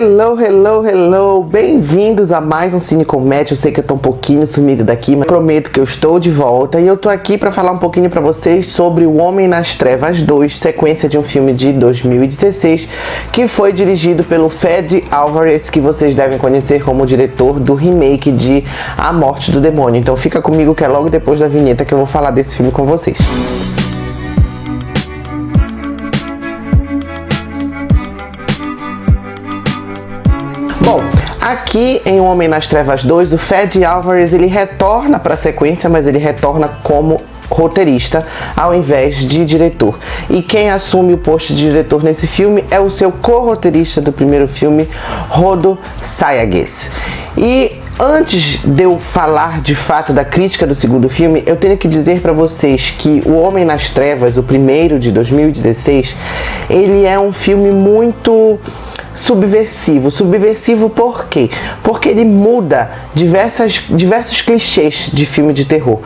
Hello, hello, hello! Bem-vindos a mais um Cine Comédia. Eu sei que eu tô um pouquinho sumido daqui, mas prometo que eu estou de volta. E eu tô aqui pra falar um pouquinho pra vocês sobre O Homem nas Trevas 2, sequência de um filme de 2016, que foi dirigido pelo Fede Alvarez, que vocês devem conhecer como diretor do remake de A Morte do Demônio. Então fica comigo que é logo depois da vinheta que eu vou falar desse filme com vocês. Bom, aqui em O Homem nas Trevas 2, o Fede Alvarez ele retorna para a sequência, mas ele retorna como roteirista ao invés de diretor. E quem assume o posto de diretor nesse filme é o seu co-roteirista do primeiro filme, Rodo Sayagues. E antes de eu falar de fato da crítica do segundo filme, eu tenho que dizer para vocês que O Homem nas Trevas, o primeiro de 2016, ele é um filme muito subversivo. Subversivo por quê? Porque ele muda diversos clichês de filme de terror.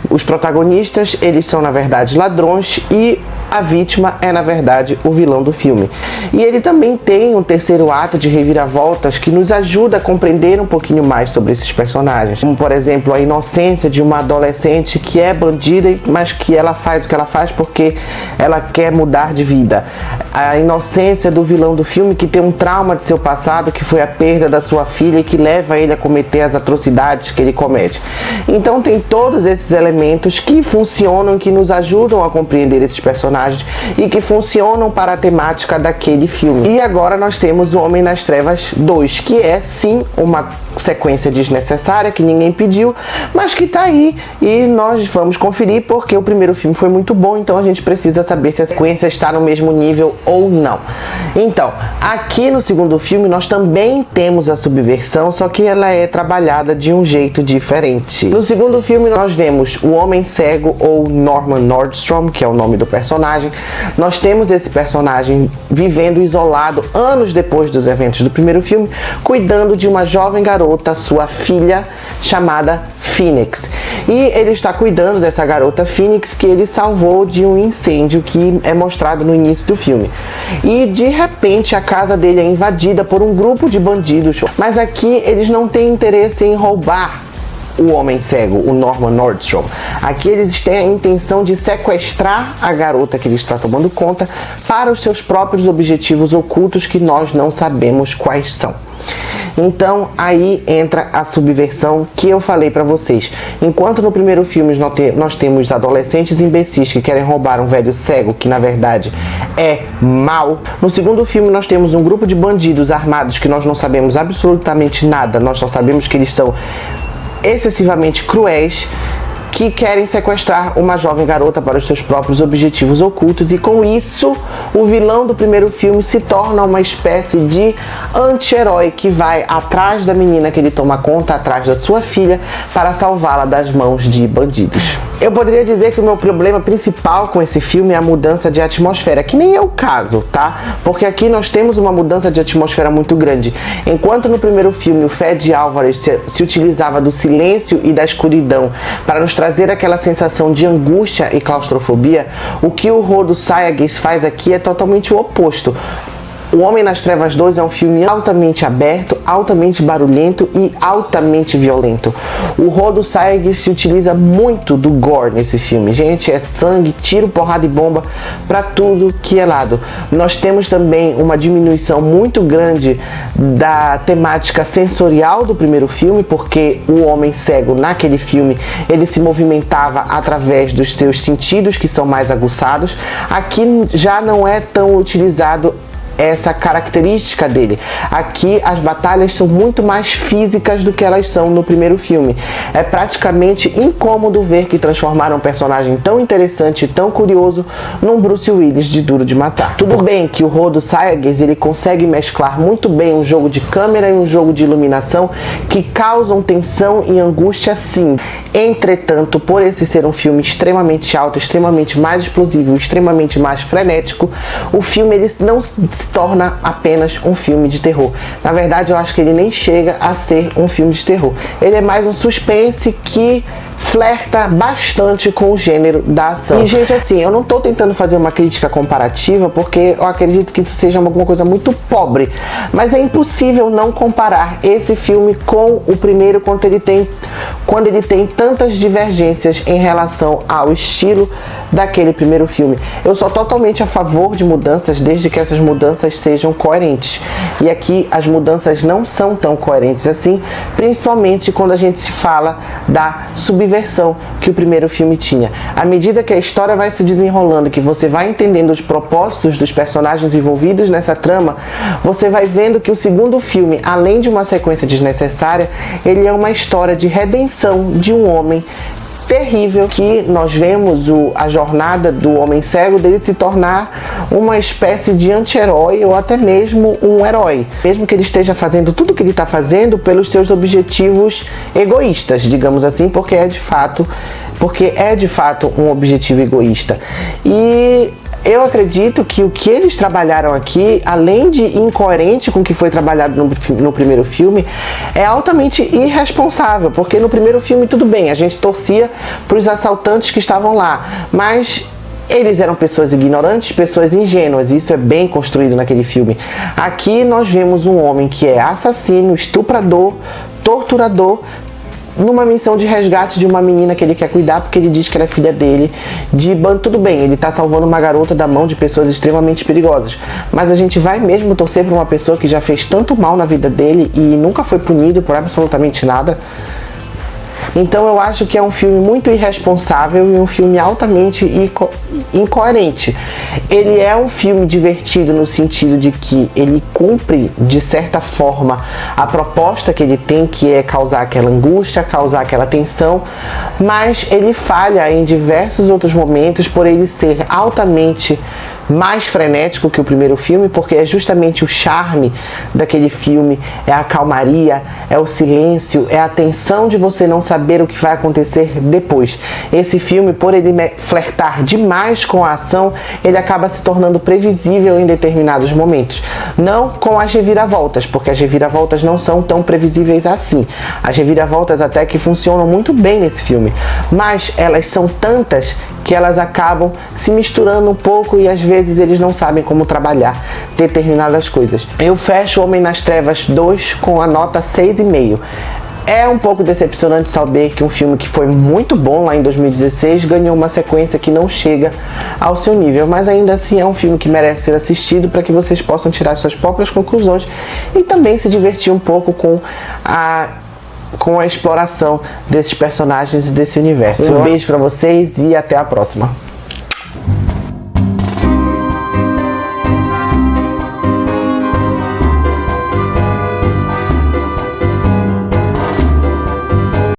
Os protagonistas, eles são na verdade ladrões e a vítima é na verdade o vilão do filme. E ele também tem um terceiro ato de reviravoltas que nos ajuda a compreender um pouquinho mais sobre esses personagens. Como por exemplo a inocência de uma adolescente que é bandida, mas que ela faz o que ela faz porque ela quer mudar de vida. A inocência do vilão do filme que tem um trauma de seu passado, que foi a perda da sua filha e que leva ele a cometer as atrocidades que ele comete. Então tem todos esses elementos que funcionam, que nos ajudam a compreender esses personagens e que funcionam para a temática daquele filme. E agora nós temos O Homem nas Trevas 2, que é sim uma sequência desnecessária que ninguém pediu, mas que tá aí e nós vamos conferir porque o primeiro filme foi muito bom, então a gente precisa saber se a sequência está no mesmo nível ou não. Então, aqui no segundo filme nós também temos a subversão, só que ela é trabalhada de um jeito diferente. No segundo filme nós vemos o Homem Cego, ou Norman Nordstrom, que é o nome do personagem. Nós temos esse personagem vivendo isolado anos depois dos eventos do primeiro filme, cuidando de uma jovem garota, sua filha, chamada Phoenix. E ele está cuidando dessa garota Phoenix que ele salvou de um incêndio que é mostrado no início do filme. E de repente a casa dele é invadida por um grupo de bandidos, mas aqui eles não têm interesse em roubar o Homem Cego, o Norman Nordstrom. Aqui eles têm a intenção de sequestrar a garota que ele está tomando conta para os seus próprios objetivos ocultos que nós não sabemos quais são. Então aí entra a subversão que eu falei pra vocês. Enquanto no primeiro filme nós temos adolescentes imbecis que querem roubar um velho cego que na verdade é mau, no segundo filme nós temos um grupo de bandidos armados que nós não sabemos absolutamente nada, nós só sabemos que eles são excessivamente cruéis, que querem sequestrar uma jovem garota para os seus próprios objetivos ocultos, e com isso o vilão do primeiro filme se torna uma espécie de anti-herói que vai atrás da menina que ele toma conta, atrás da sua filha, para salvá-la das mãos de bandidos. Eu poderia dizer que o meu problema principal com esse filme é a mudança de atmosfera, que nem é o caso, tá? Porque aqui nós temos uma mudança de atmosfera muito grande. Enquanto no primeiro filme o Fede Alvarez se utilizava do silêncio e da escuridão para nos trazer aquela sensação de angústia e claustrofobia, o que o Rodo Sayagues faz aqui é totalmente o oposto. O Homem nas Trevas 2 é um filme altamente aberto, altamente barulhento e altamente violento. O Rodo Sayagues se utiliza muito do gore nesse filme. Gente, é sangue, tiro, porrada e bomba para tudo que é lado. Nós temos também uma diminuição muito grande da temática sensorial do primeiro filme, porque o Homem Cego naquele filme ele se movimentava através dos seus sentidos, que são mais aguçados. Aqui já não é tão utilizado essa característica dele. Aqui as batalhas são muito mais físicas do que elas são no primeiro filme. É praticamente incômodo ver que transformaram um personagem tão interessante e tão curioso num Bruce Willis de Duro de Matar. Tudo bem que o Rodo Sayagues ele consegue mesclar muito bem um jogo de câmera e um jogo de iluminação que causam tensão e angústia sim. Entretanto, por esse ser um filme extremamente alto, extremamente mais explosivo, extremamente mais frenético, o filme ele não se torna apenas um filme de terror. Na verdade, eu acho que ele nem chega a ser um filme de terror. Ele é mais um suspense que flerta bastante com o gênero da ação. E, gente, assim, eu não tô tentando fazer uma crítica comparativa, porque eu acredito que isso seja alguma coisa muito pobre, mas é impossível não comparar esse filme com o primeiro quando ele tem tantas divergências em relação ao estilo daquele primeiro filme. Eu sou totalmente a favor de mudanças, desde que essas mudanças sejam coerentes. E aqui as mudanças não são tão coerentes assim, principalmente quando a gente se fala da subversão que o primeiro filme tinha. À medida que a história vai se desenrolando, que você vai entendendo os propósitos dos personagens envolvidos nessa trama, você vai vendo que o segundo filme, além de uma sequência desnecessária, ele é uma história de redenção de um homem terrível, que nós vemos a jornada do homem cego, dele se tornar uma espécie de anti-herói ou até mesmo um herói, mesmo que ele esteja fazendo tudo o que ele está fazendo pelos seus objetivos egoístas, digamos assim, porque é de fato um objetivo egoísta. E eu acredito que o que eles trabalharam aqui, além de incoerente com o que foi trabalhado no primeiro filme, é altamente irresponsável, porque no primeiro filme, tudo bem, a gente torcia para os assaltantes que estavam lá, mas eles eram pessoas ignorantes, pessoas ingênuas, isso é bem construído naquele filme. Aqui nós vemos um homem que é assassino, estuprador, torturador, numa missão de resgate de uma menina que ele quer cuidar, porque ele diz que ela é filha dele, de bando. Tudo bem, ele tá salvando uma garota da mão de pessoas extremamente perigosas, mas a gente vai mesmo torcer por uma pessoa que já fez tanto mal na vida dele e nunca foi punido por absolutamente nada? Então eu acho que é um filme muito irresponsável e um filme altamente incoerente. Ele é um filme divertido no sentido de que ele cumpre, de certa forma, a proposta que ele tem, que é causar aquela angústia, causar aquela tensão, mas ele falha em diversos outros momentos por ele ser altamente mais frenético que o primeiro filme, porque é justamente o charme daquele filme, é a calmaria, é o silêncio, é a tensão de você não saber o que vai acontecer depois. Esse filme, por ele flertar demais com a ação, ele acaba se tornando previsível em determinados momentos. Não com as reviravoltas, porque as reviravoltas não são tão previsíveis assim. As reviravoltas até que funcionam muito bem nesse filme, mas elas são tantas que elas acabam se misturando um pouco e às vezes eles não sabem como trabalhar determinadas coisas. Eu fecho Homem nas Trevas 2 com a nota 6,5. É um pouco decepcionante saber que um filme que foi muito bom lá em 2016 ganhou uma sequência que não chega ao seu nível, mas ainda assim é um filme que merece ser assistido para que vocês possam tirar suas próprias conclusões e também se divertir um pouco com a exploração desses personagens e desse universo. Um beijo para vocês e até a próxima.